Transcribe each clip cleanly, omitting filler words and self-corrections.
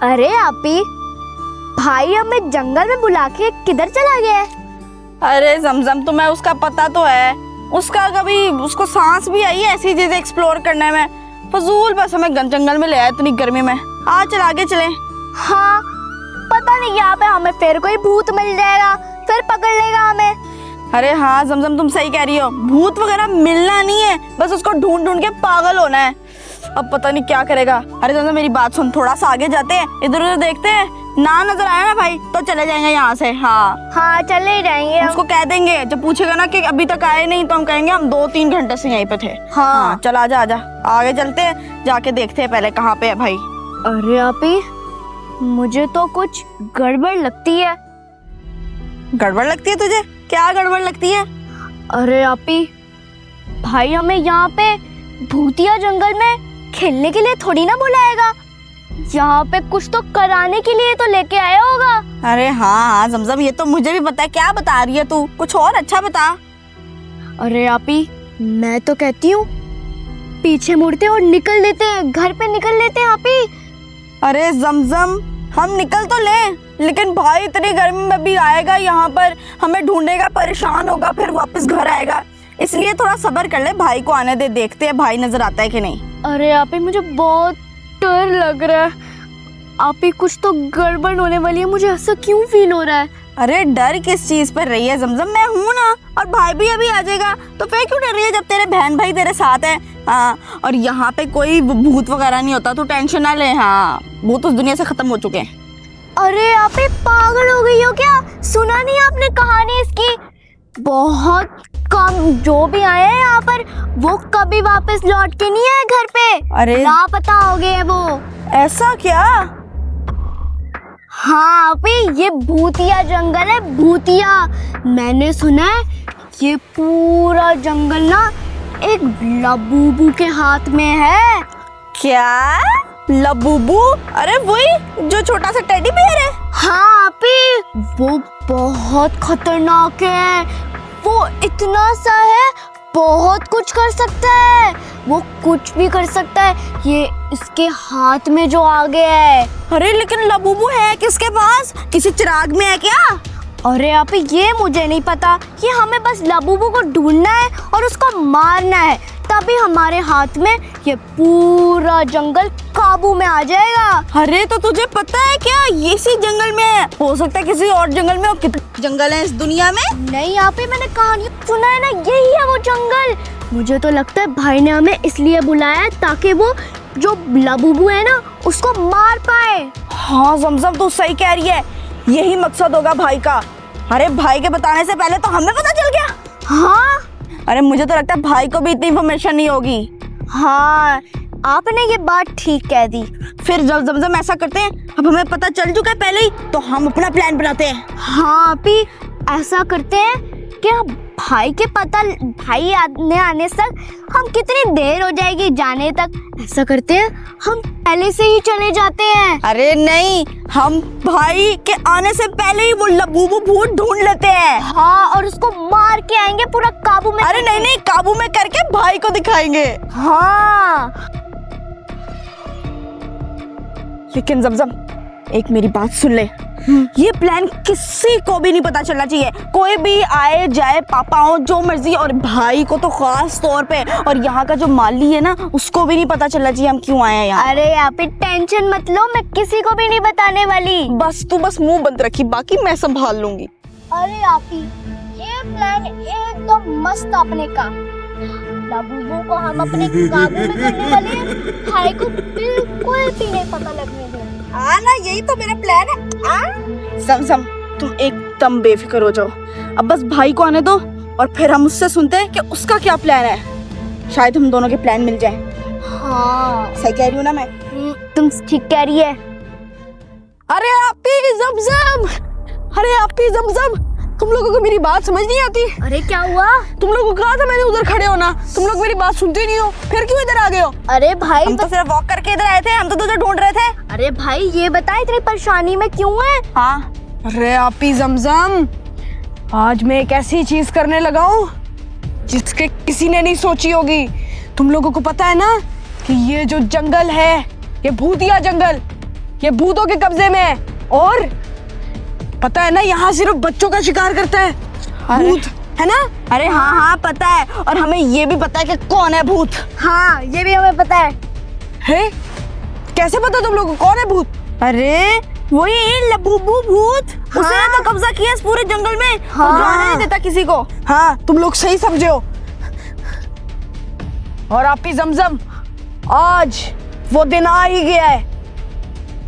अरे आपी, भाई हमें जंगल में बुला के किधर चला गया है? अरे जमजम, तुम्हें उसका पता तो है। उसका कभी उसको सांस भी आई है ऐसी चीजें एक्सप्लोर करने में। फजूल बस हमें जंगल में ले आया इतनी गर्मी में। आज चल आगे चले। हाँ, पता नहीं यहाँ पे हमें फिर कोई भूत मिल जाएगा, फिर पकड़ लेगा हमें। अरे हाँ जमजम, तुम सही कह रही हो। भूत वगैरह मिलना नहीं है, बस उसको ढूंढ ढूंढ के पागल होना है। अब पता नहीं क्या करेगा। अरे जमजम मेरी बात सुन, थोड़ा सा आगे जाते हैं, इधर उधर देखते हैं। ना नजर आया ना भाई तो चले जाएंगे यहाँ से। हाँ चले ही जाएंगे। उसको कह देंगे, जब पूछेगा ना कि अभी तक आए नहीं, तो हम कहेंगे हम 2-3 घंटे से यहीं पे थे। हाँ चल आजा आजा, आगे चलते हैं, जाके देखते हैं पहले कहाँ पे है भाई। अरे आपी, मुझे तो कुछ गड़बड़ लगती है। गड़बड़ लगती है तुझे? क्या गड़बड़ लगती है? अरे आपी, भाई हमें यहाँ पे भूतिया जंगल में खेलने के लिए थोड़ी ना बुलाएगा। यहाँ पे कुछ तो कराने के लिए तो लेके आया होगा। अरे हाँ जमजम, ये तो मुझे भी पता है। क्या बता रही है तू? कुछ और अच्छा बता। अरे आपी, मैं तो कहती हूँ पीछे मुड़ते और निकल लेते हैं, घर पे निकल लेते हैं आपी। अरे जमजम, हम निकल तो ले, लेकिन भाई इतनी गर्मी में भी आएगा यहाँ पर, हमें ढूंढेगा, परेशान होगा, फिर वापस घर आएगा। इसलिए थोड़ा सब्र कर ले, भाई को आने दे, देखते हैं भाई नजर आता है कि नहीं। अरे आपी, मुझे बहुत डर लग रहा है। आपी, कुछ तो गड़बड़ होने वाली है, मुझे ऐसा क्यों फील हो रहा है? अरे डर किस चीज पर रही है जमजम? मैं हूँ ना, और भाई भी अभी आ जाएगा, तो फिर क्यों डर रही है जब तेरे बहन भाई तेरे साथ है। हाँ, और यहाँ पे कोई भूत वगैरह नहीं होता, तू टेंशन ना ले। हाँ, भूत उस दुनिया से खत्म हो चुके हैं। अरे आपी, पागल हो गई हो क्या? सुना नहीं आपने कहानी इसकी? बहुत कम जो भी आए हैं यहाँ पर, वो कभी वापस लौट के नहीं आए घर पे। अरे लापता हो गए हैं वो। ऐसा क्या? हाँ आपी, ये भूतिया जंगल है, भूतिया। मैंने सुना है ये पूरा जंगल ना एक लबूबू के हाथ में है। क्या? लबूबू? अरे वही जो छोटा सा टेडी बियर है। हाँ आपी, वो बहुत खतरनाक है। वो इतना सा है, बहुत कुछ कर सकता है, वो कुछ भी कर सकता है। ये इसके हाथ में जो आ गया है। अरे लेकिन लबूबू है किसके पास? किसी चिराग में है क्या? अरे आपी, ये मुझे नहीं पता। ये हमें बस लबूबू को ढूंढना है और उसको मारना है, तभी हमारे हाथ में ये पूरा जंगल काबू में आ जाएगा। अरे तो तुझे पता है क्या, ये इसी जंगल में है? हो सकता है किसी और जंगल में। और कितने जंगल हैं इस दुनिया में? नहीं आपी, मैंने कहानी सुना है ना, यही है वो जंगल। मुझे तो लगता है भाई ने हमें इसलिए बुलाया है ताकि वो जो लबूबू है ना, उसको मार पाए। हाँ जमजम, तू सही कह रही है, यही मकसद होगा भाई का। अरे भाई के बताने से पहले तो हमें पता चल गया। हाँ, अरे मुझे तो लगता है भाई को भी इतनी इन्फॉर्मेशन नहीं होगी। हाँ, आपने ये बात ठीक कह दी। फिर जब जमजम ऐसा करते हैं, अब हमें पता चल चुका है पहले ही, तो हम अपना प्लान बनाते हैं। हाँ आपी, ऐसा करते हैं कि भाई ने आने तक हम कितनी देर हो जाएगी जाने तक। ऐसा करते हैं, हम पहले से ही चले जाते हैं। अरे नहीं, हम भाई के आने से पहले ही वो लबूबू भूत ढूंढ लेते हैं। हाँ, और उसको मार के आएंगे पूरा काबू में। अरे नहीं नहीं, काबू में करके भाई को दिखाएंगे। हाँ, लेकिन जमजम एक मेरी बात सुन ले, ये प्लान किसी को भी नहीं पता चलना चाहिए। कोई भी आए जाए, पापा हो, जो मर्जी, और भाई को तो खास तौर पे, और यहाँ का जो माली है ना, उसको भी नहीं पता चलना चाहिए हम क्यों आए हैं यहाँ। अरे आप टेंशन मत लो, मैं किसी को भी नहीं बताने वाली। बस तू बस मुंह बंद रखी, बाकी मैं संभाल लूंगी। अरे आपी, ये प्लान एकदम मस्त अपने का। लबूबू को हम अपने काबू में करने वाले हैं, भाई को बिल्कुल भी नहीं पता लगने देंगे। ना यही तो मेरा प्लान है। समझम, तुम एकदम बेफिक्र हो जाओ, अब बस भाई को आने दो, और फिर हम उससे सुनते हैं कि उसका क्या प्लान है। शायद हम दोनों के प्लान मिल जाएं। हाँ, सही कह रही हूँ ना मैं? तुम ठीक कह रही है। अरे आपी जमजम, अरे आपी जमजम, तुम लोगों को मेरी बात समझ नहीं आती। अरे क्या हुआ? तुम लोगों को कहा था मैंने उधर खड़े होना, तुम लोग मेरी बात सुनते नहीं हो, फिर क्यों इधर आ गए हो? अरे भाई, हम तो सिर्फ वॉक करके इधर आए थे, हम तो तुझे ढूंढ रहे थे। अरे भाई, ये बता इतनी परेशानी में क्यों है? हाँ, अरे आपी जमजम, आज मैं एक ऐसी चीज करने लगा हूँ जिसके किसी ने नहीं सोची होगी। तुम लोगों को पता है ना कि ये जो जंगल है, ये भूतिया जंगल, ये भूतों के कब्जे में है। और पता है ना, यहाँ सिर्फ बच्चों का शिकार करता है भूत, है ना? अरे हाँ हाँ पता है, और हमें ये भी पता है कि कौन है भूत। हाँ ये भी हमें पता है। है? कैसे पता तुम लोगों को कौन है भूत? अरे वही लबूबू भूत, उसने तो कब्जा किया इस पूरे जंगल में, हाँ। और जाने नहीं देता किसी को। हाँ तुम लोग सही समझे हो। और आपकी जमजम, आज वो दिन आ ही गया है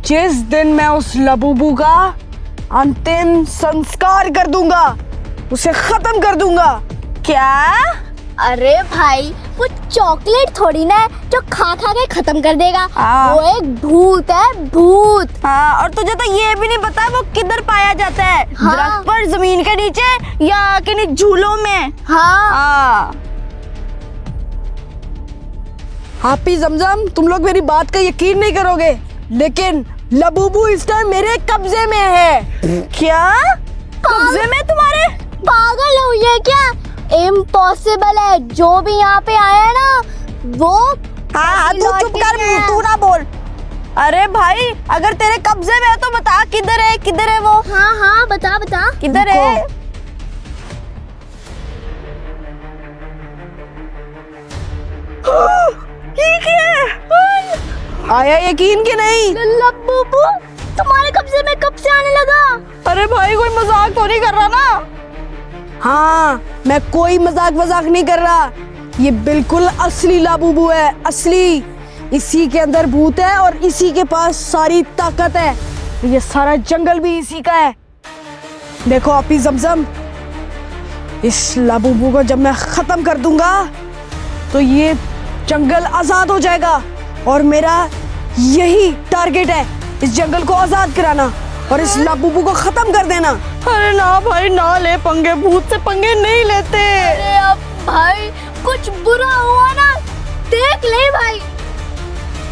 जिस दिन मैं उस लबूबू का अंतिम संस्कार कर दूंगा, उसे खत्म कर दूंगा। क्या? अरे भाई वो चॉकलेट थोड़ी ना है जो खा खा के खत्म कर देगा। हाँ। वो एक भूत है, भूत। हाँ, और तुझे तो ये भी नहीं पता है वो किधर पाया जाता है, हाँ। दरख्त पर, जमीन के नीचे, या किन्हीं झूलों में। हाँ हाँ। हापी जमजम, तुम लोग मेरी बात का यकीन नहीं करोगे, लेकिन लबूबू इस टाइम मेरे कब्जे में है। क्या? कब्जे में तुम्हारे? पागल हो ये क्या? इम्पॉसिबल है। जो भी यहाँ पे आया है ना वो हाँ तू लौट चुप के कर, नहीं आया। तू ना बोल। अरे भाई अगर तेरे कब्जे में है तो बता किधर है, किधर है वो? हाँ हाँ बता बता। किधर है? ये क्या है? आया यकीन कि नहीं? लब्बू तुम्हारे कब्जे में कब से आने लगा? अरे भाई कोई मजाक तो नहीं कर रहा ना? हाँ, मैं कोई मजाक नहीं कर रहा, ये बिल्कुल असली लाबूबू है, असली। इसी के अंदर भूत है और इसी के पास सारी ताकत है। ये सारा जंगल भी इसी का है। देखो आपी जमजम, इस लाबूबू को जब मैं खत्म कर दूंगा तो ये जंगल आजाद हो जाएगा, और मेरा यही टारगेट है, इस जंगल को आजाद कराना और इस लाबूबू को खत्म कर देना। अरे ना भाई ना ले पंगे, भूत से पंगे नहीं लेते। अरे अब भाई कुछ बुरा हुआ ना देख ले भाई।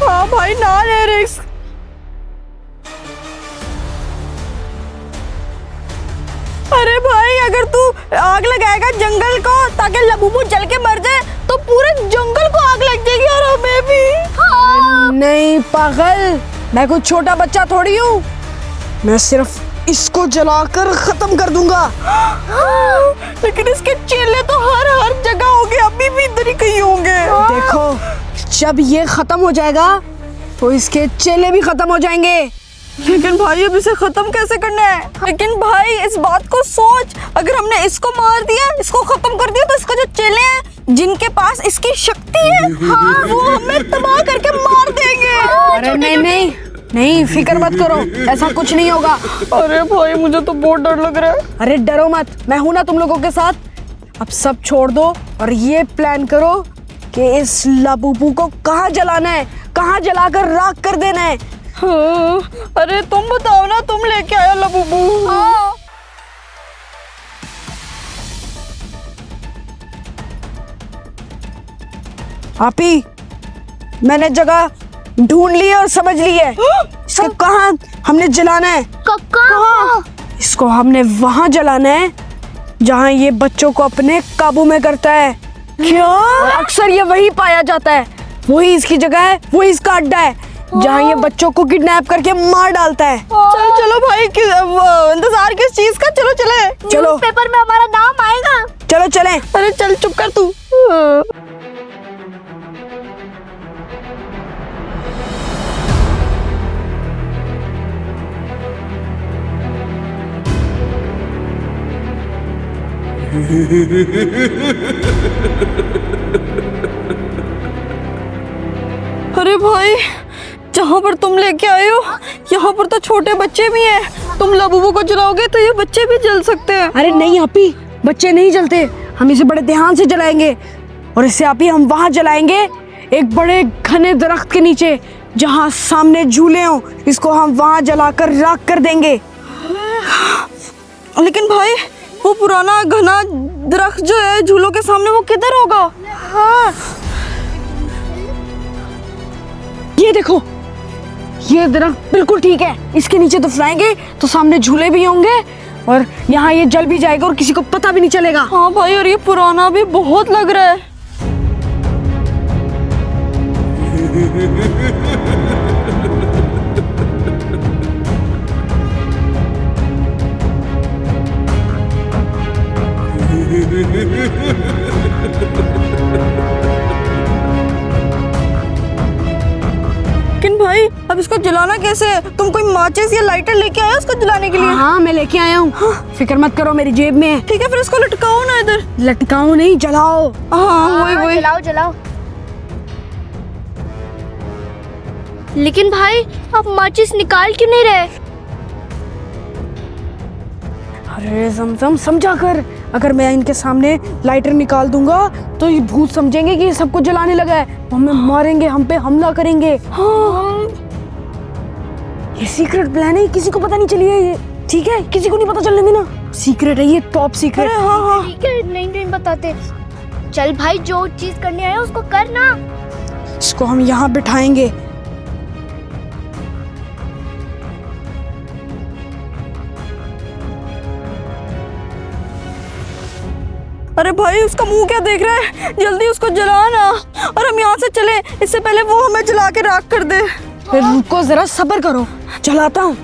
हाँ भाई ना ले रिस्क। अरे भाई अगर तू आग लगाएगा जंगल को ताकि लबूबू जल के मर जाए तो पूरे जंगल को आग लग जाएगी और हमें भी। हाँ। नहीं पागल, मैं कोई छोटा बच्चा थोड़ी हूँ, मैं सिर्फ इसको जलाकर खत्म कर दूंगा। लेकिन इसके चेले तो हर जगह होंगे, अभी भी इधर ही कहीं होंगे। देखो जब ये खत्म हो जाएगा तो इसके चेले भी खत्म हो जाएंगे। लेकिन भाई अब इसे खत्म कैसे करना है? लेकिन भाई इस बात को सोच, अगर हमने इसको मार दिया, इसको खत्म कर दिया, तो इसका जो चेले हैं जिनके पास इसकी शक्ति है, हाँ वो हमें तबाह करके मार देंगे। अरे नहीं, नहीं फिक्र मत करो, ऐसा कुछ नहीं होगा। अरे भाई मुझे तो बहुत डर लग रहा है। अरे डरो मत, मैं हूं ना तुम लोगों के साथ। अब सब छोड़ दो और ये प्लान करो कि इस लाबूबू को कहाँ जलाना है, कहाँ जलाकर राख कर देना है। हाँ, अरे तुम बताओ ना, तुम लेके आयो लबूबू। आपी, मैंने जगह ढूंढ ली है और समझ ली है। इसको कहाँ हमने जलाना है? कहाँ? इसको हमने वहां जलाना है जहां ये बच्चों को अपने काबू में करता है। क्या? अक्सर ये वही पाया जाता है, वही इसकी जगह है, वही इसका अड्डा है जहां ये बच्चों को किडनैप करके मार डालता है। चलो भाई इंतजार किस चीज का, चलो चले। चलो पेपर में हमारा नाम आएगा। चलो चलें। अरे चल चुप कर तू। अरे भाई जहाँ पर तुम लेके आए हो यहाँ पर तो छोटे बच्चे भी हैं, तुम लबूबू को जलाओगे तो ये बच्चे भी जल सकते हैं। अरे नहीं आपी, बच्चे नहीं जलते, हम इसे बड़े ध्यान से जलाएंगे। और इसे आपी हम वहां जलाएंगे एक बड़े घने दरख्त के नीचे जहां सामने झूले हों, इसको हम वहां जलाकर राख कर देंगे। लेकिन भाई वो पुराना घना दरख्त जो है झूलों के सामने, वो किधर होगा? हाँ ये देखो, ये दरख्त बिल्कुल ठीक है, इसके नीचे दफनाएंगे तो सामने झूले भी होंगे और यहाँ ये जल भी जाएगा और किसी को पता भी नहीं चलेगा। हाँ भाई, और ये पुराना भी बहुत लग रहा है। जलाना कैसे है? तुम कोई माचिस या लाइटर लेके आए हो उसको जलाने के लिए? हाँ मैं लेके आया हूँ। फिक्र मत करो, मेरी जेब में है। ठीक है, फिर इसको लटकाओ ना इधर। लटकाओ नहीं, जलाओ। हाँ वही वही। जलाओ जलाओ। लेकिन भाई आप माचिस निकाल क्यों नहीं रहे? अरे जमजम समझा कर, अगर मैं इनके सामने लाइटर निकाल दूंगा तो ये भूत समझेंगे कि ये सबको जलाने लगा है, हमें मारेंगे, हम पे हमला करेंगे। हाँ। ये सीक्रेट प्लान है, किसी को पता नहीं चली है ये, ठीक है? किसी को नहीं पता चलने देना, सीक्रेट है ये, टॉप सीक्रेट। हाँ हाँ ठीक है, नहीं बताते। चल भाई, जो चीज करने आया उसको कर ना। इसको हम यहाँ बिठाएंगे। अरे भाई, उसका मुंह क्या देख रहा है? जल्दी उसको जला ना, और हम यहाँ से चले इससे पहले वो हमें जला के राख कर दे। फिर रुको, जरा सब्र करो, जलाता हूँ।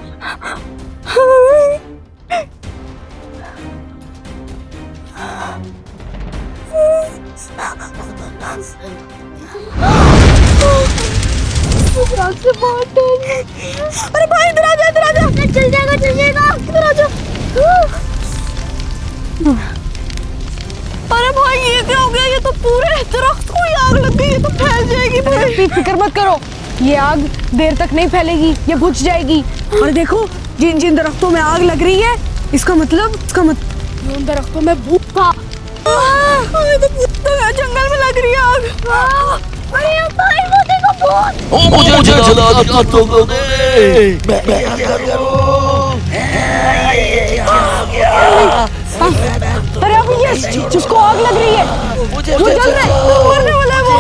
अरे भाई इधर आ जा, इधर आ जा। चल जाएगा इधर आ जा। अरे भाई ये क्या हो गया? ये तो पूरे दरख्त को ही आग लग गई, ये तो फैल जाएगी भाई। फिक्र मत करो, ये आग देर तक नहीं फैलेगी, ये बुझ जाएगी। और देखो, जिन जिन दरख्तों में आग लग रही है, इसका मतलब उन दरख्तों में भूत था। ये तो पूरा जंगल में लग रही है आग। अरे भाई वो देखो भूत। ओ मुझे जला दो तुमने। मैं अरे अभी ये जिसको आग लग रही है वो जल रहा है, मरने वाला है वो।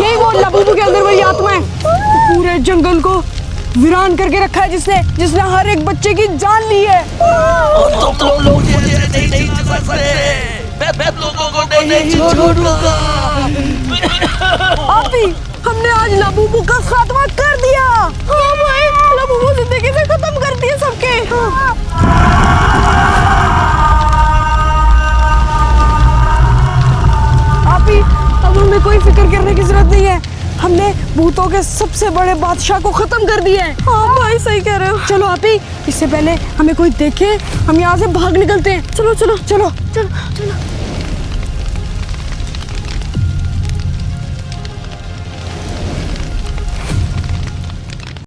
यही वो लाबूबू के अंदर वही आत्मा है, पूरे जंगल को वीरान करके रखा है, जिसने हर एक बच्चे की जान ली है। तुम लोग मुझे नहीं छोड़ सकते। मैं लोगों को नहीं छोड़ूंगा। अभी हमने आज लाबूबू का खात्मा कर दिया। हाँ भाई, लाबूबू जिंदगी से खत्म कर दिए सबके। अभी अब हमें कोई फिक्र करने की जरूरत नहीं है, हमने भूतों के सबसे बड़े बादशाह को खत्म कर दिया है। हाँ भाई सही कह रहे हो। चलो आपी, इससे पहले हमें कोई देखे हम यहाँ से भाग निकलते हैं। चलो चलो चलो चलो चलो।